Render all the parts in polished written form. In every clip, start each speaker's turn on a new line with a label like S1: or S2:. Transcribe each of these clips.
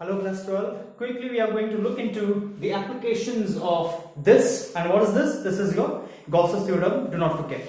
S1: Hello class 12. Quickly we are going to look into the applications of this. And what is this? This is your Gauss's theorem, do not forget.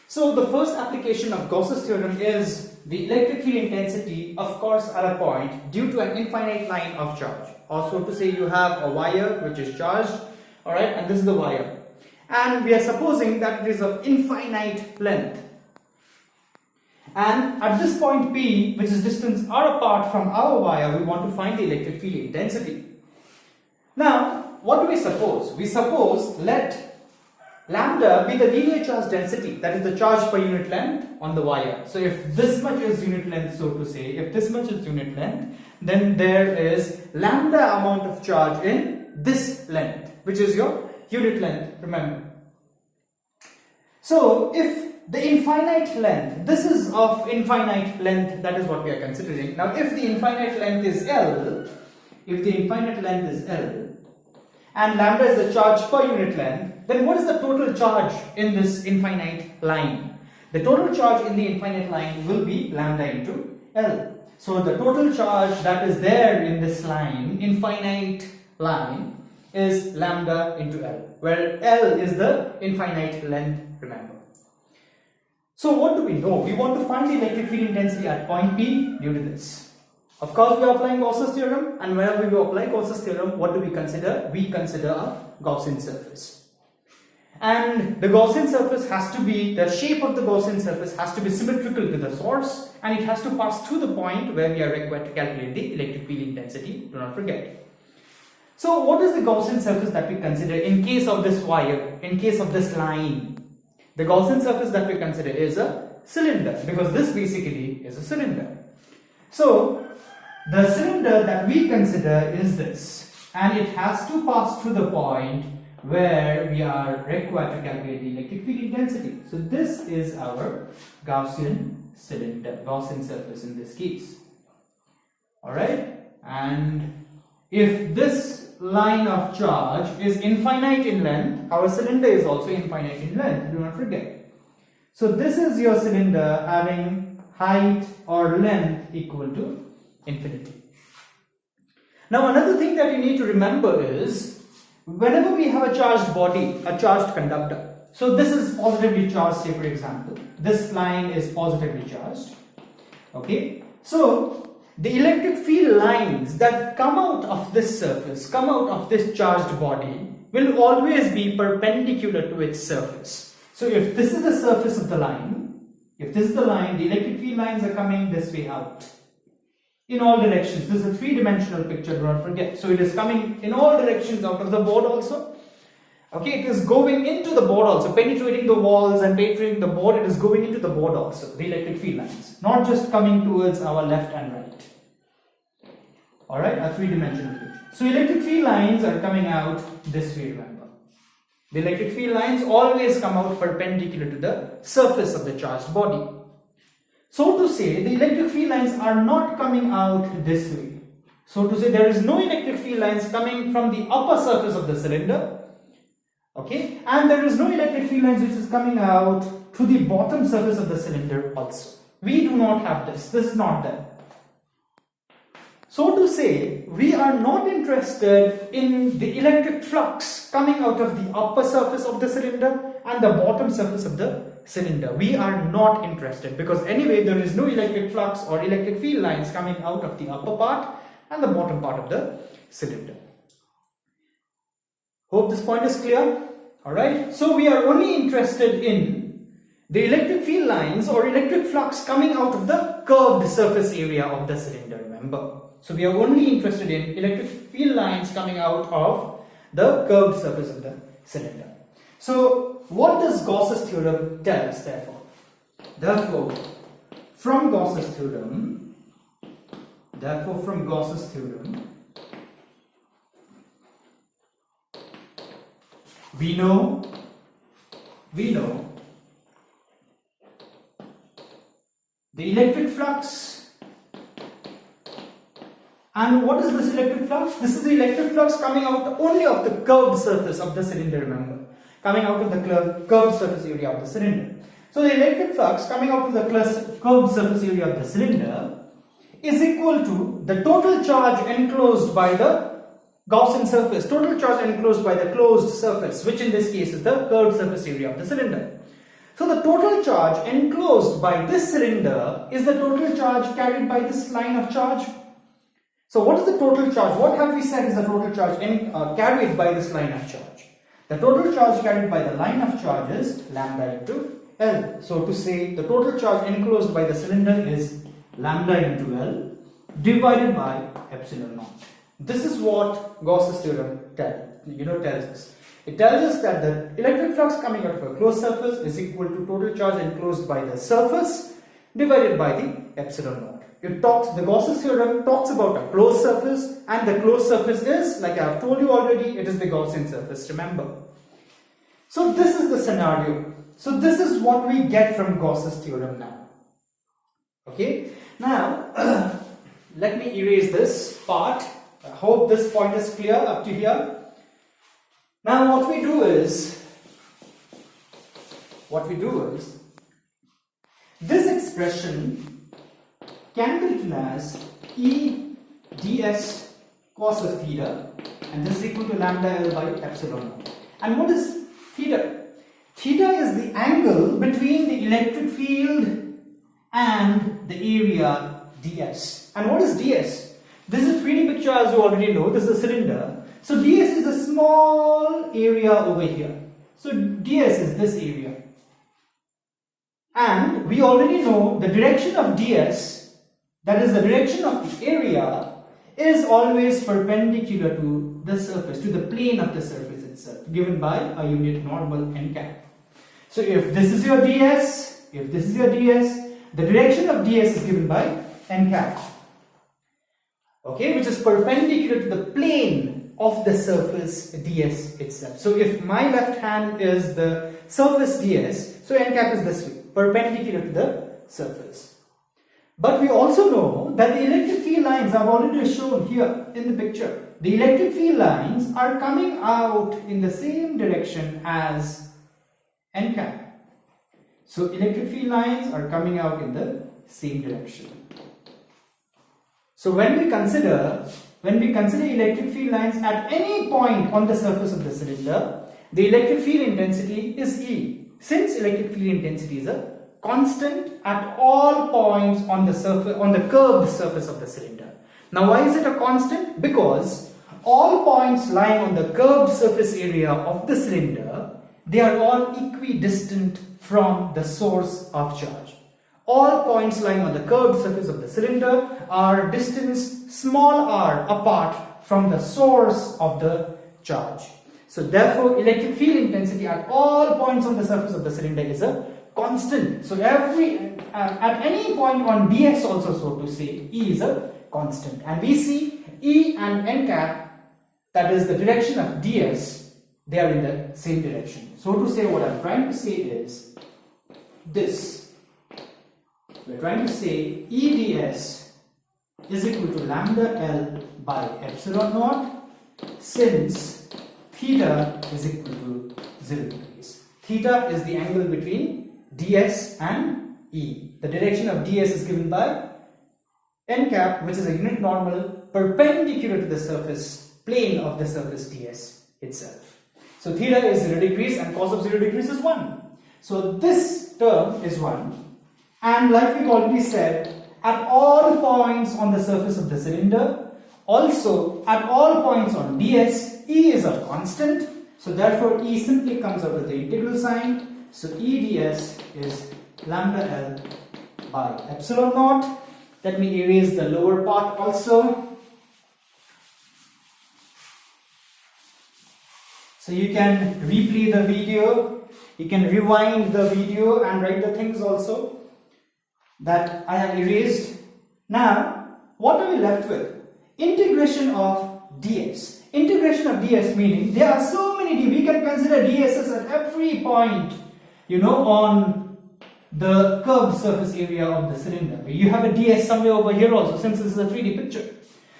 S1: So the first application of Gauss's theorem is the electric field intensity, of course, at a point due to an infinite line of charge. Or so to say, you have a wire which is charged, alright, and this is the wire. And we are supposing that it is of infinite length. And at this point P, which is distance r apart from our wire, we want to find the electric field intensity. Now, what do we suppose? We suppose let lambda be the linear charge density, that is the charge per unit length on the wire. So if this much is unit length, so to say, if this much is unit length, then there is lambda amount of charge in this length, which is your unit length, remember. So if the infinite length, this is of infinite length, that is what we are considering. Now if the infinite length is L, and lambda is the charge per unit length, then what is the total charge in this infinite line? The total charge in the infinite line will be lambda into L. So the total charge that is there in this line, infinite line, is lambda into L, where L is the infinite length, remember. So what do we know? We want to find the electric field intensity at point P due to this. Of course, we are applying Gauss's theorem, and whenever we apply Gauss's theorem, what do we consider? We consider a Gaussian surface. And the Gaussian surface has to be, the shape of the Gaussian surface has to be symmetrical to the source, and it has to pass through the point where we are required to calculate the electric field intensity, do not forget. So what is the Gaussian surface that we consider in case of this wire, in case of this line? The Gaussian surface that we consider is a cylinder, because this basically is a cylinder. So the cylinder that we consider is this, and it has to pass through the point where we are required to calculate the electric field intensity. So this is our Gaussian cylinder, Gaussian surface in this case. Alright, and if this line of charge is infinite in length, our cylinder is also infinite in length, do not forget. So this is your cylinder having height or length equal to infinity. Now another thing that you need to remember is, whenever we have a charged body, a charged conductor, so this is positively charged, say for example, this line is positively charged, okay, so the electric field lines that come out of this surface, come out of this charged body, will always be perpendicular to its surface. So if this is the surface of the line, if this is the line, the electric field lines are coming this way out, in all directions. This is a three-dimensional picture, do not forget. So it is coming in all directions out of the board also. Okay, it is going into the board also, penetrating the walls and penetrating the board, it is going into the board also, the electric field lines, not just coming towards our left and right. Alright, a three-dimensional picture. So electric field lines are coming out this way, remember. The electric field lines always come out perpendicular to the surface of the charged body. So to say, the electric field lines are not coming out this way. So to say, there is no electric field lines coming from the upper surface of the cylinder. Okay, and there is no electric field lines which is coming out to the bottom surface of the cylinder also. We do not have this. This is not there. So to say, we are not interested in the electric flux coming out of the upper surface of the cylinder and the bottom surface of the cylinder. We are not interested, because anyway there is no electric flux or electric field lines coming out of the upper part and the bottom part of the cylinder. Hope this point is clear. Alright, so we are only interested in the electric field lines or electric flux coming out of the curved surface area of the cylinder, remember. So we are only interested in electric field lines coming out of the curved surface of the cylinder. So what does Gauss's theorem tell us therefore? Therefore, from Gauss's theorem, we know the electric flux. And what is this electric flux? This is the electric flux coming out only of the curved surface of the cylinder, remember. Coming out of the curved surface area of the cylinder. So the electric flux coming out of the curved surface area of the cylinder is equal to the total charge enclosed by the Gaussian surface, total charge enclosed by the closed surface, which in this case is the curved surface area of the cylinder. So the total charge enclosed by this cylinder is the total charge carried by this line of charge. So what is the total charge? What have we said is the total charge carried by this line of charge? The total charge carried by the line of charge is lambda into L. So to say the total charge enclosed by the cylinder is lambda into L divided by epsilon naught. This is what Gauss's theorem tells us. It tells us that the electric flux coming out of a closed surface is equal to total charge enclosed by the surface divided by the epsilon naught. The Gauss's theorem talks about a closed surface, and the closed surface is, like I have told you already, it is the Gaussian surface, remember. So this is the scenario. So this is what we get from Gauss's theorem now. Okay, now let me erase this part. I hope this point is clear up to here. Now what we do is this expression can be written as E ds cos of theta, and this is equal to lambda L by epsilon naught. And what is theta? Theta is the angle between the electric field and the area ds. And what is ds? This is a 3D picture, as you already know. This is a cylinder. So ds is a small area over here. So ds is this area. And we already know the direction of ds, that is the direction of the area, is always perpendicular to the surface, to the plane of the surface itself, given by a unit normal n cap. So if this is your ds, the direction of ds is given by n cap. Okay, which is perpendicular to the plane of the surface ds itself. So if my left hand is the surface ds, so n cap is this way, perpendicular to the surface. But we also know that the electric field lines are already shown here in the picture. The electric field lines are coming out in the same direction as n cap. So electric field lines are coming out in the same direction. So when we consider electric field lines at any point on the surface of the cylinder, the electric field intensity is E. Since electric field intensity is a constant at all points on the curved surface of the cylinder. Now why is it a constant? Because all points lying on the curved surface area of the cylinder, they are all equidistant from the source of charge. All points lying on the curved surface of the cylinder are distance small r apart from the source of the charge. So therefore electric field intensity at all points on the surface of the cylinder is a constant. So at any point on ds also, so to say, E is a constant. And we see E and n cap, that is the direction of ds, they are in the same direction. So to say, what I'm trying to say is this. We're trying to say E ds is equal to lambda L by epsilon naught, since theta is equal to 0 degrees. Theta is the angle between ds and E. The direction of ds is given by n cap, which is a unit normal perpendicular to the surface plane of the surface ds itself. So theta is 0 degrees and cos of 0 degrees is 1. So this term is 1. And like we already said, at all points on the surface of the cylinder, also at all points on ds, E is a constant. So therefore E simply comes out with the integral sign. So E ds is lambda L by epsilon naught. Let me erase the lower part also. So you can replay the video, you can rewind the video and write the things also that I have erased. Now, what are we left with? Integration of ds. Integration of ds meaning there are so many, we can consider ds's at every point, on the curved surface area of the cylinder. You have a ds somewhere over here also, since this is a 3D picture.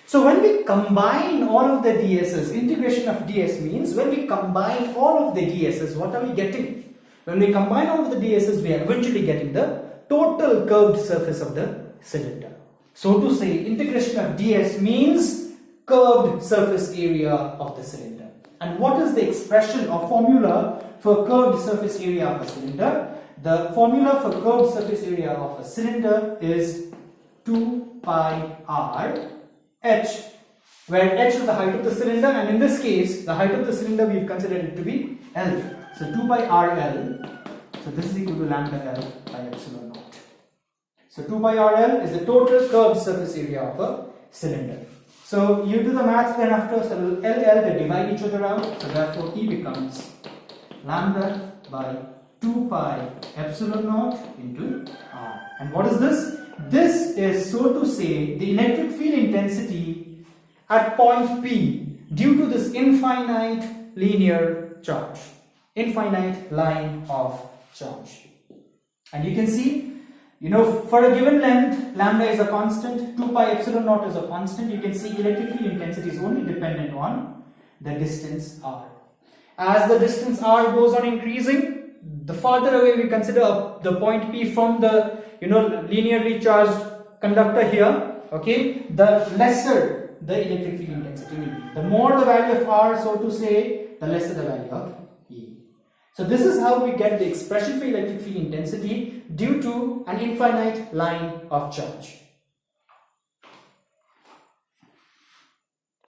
S1: So when we combine all of the ds's, integration of ds means when we combine all of the ds's, what are we getting? When we combine all of the ds's, we are eventually getting the total curved surface of the cylinder. So to say, integration of ds means curved surface area of the cylinder. And what is the expression or formula for curved surface area of a cylinder? The formula for curved surface area of a cylinder is 2 pi r h, where h is the height of the cylinder, and in this case the height of the cylinder we've considered it to be L. So 2 pi r L, so this is equal to lambda L by epsilon naught. So 2 pi r L is the total curved surface area of a cylinder. So you do the maths then after, so L, they divide each other out, so therefore E becomes lambda by 2 pi epsilon naught into R. And what is this? This is, so to say, the electric field intensity at point P due to this infinite linear charge, infinite line of charge. And you can see, for a given length, lambda is a constant, 2 pi epsilon naught is a constant. You can see electric field intensity is only dependent on the distance r. As the distance r goes on increasing, the farther away we consider the point P from the linearly charged conductor here, okay, the lesser the electric field intensity will be. The more the value of r, so to say, the lesser the value of E. So this is how we get the expression for electric field intensity due to an infinite line of charge.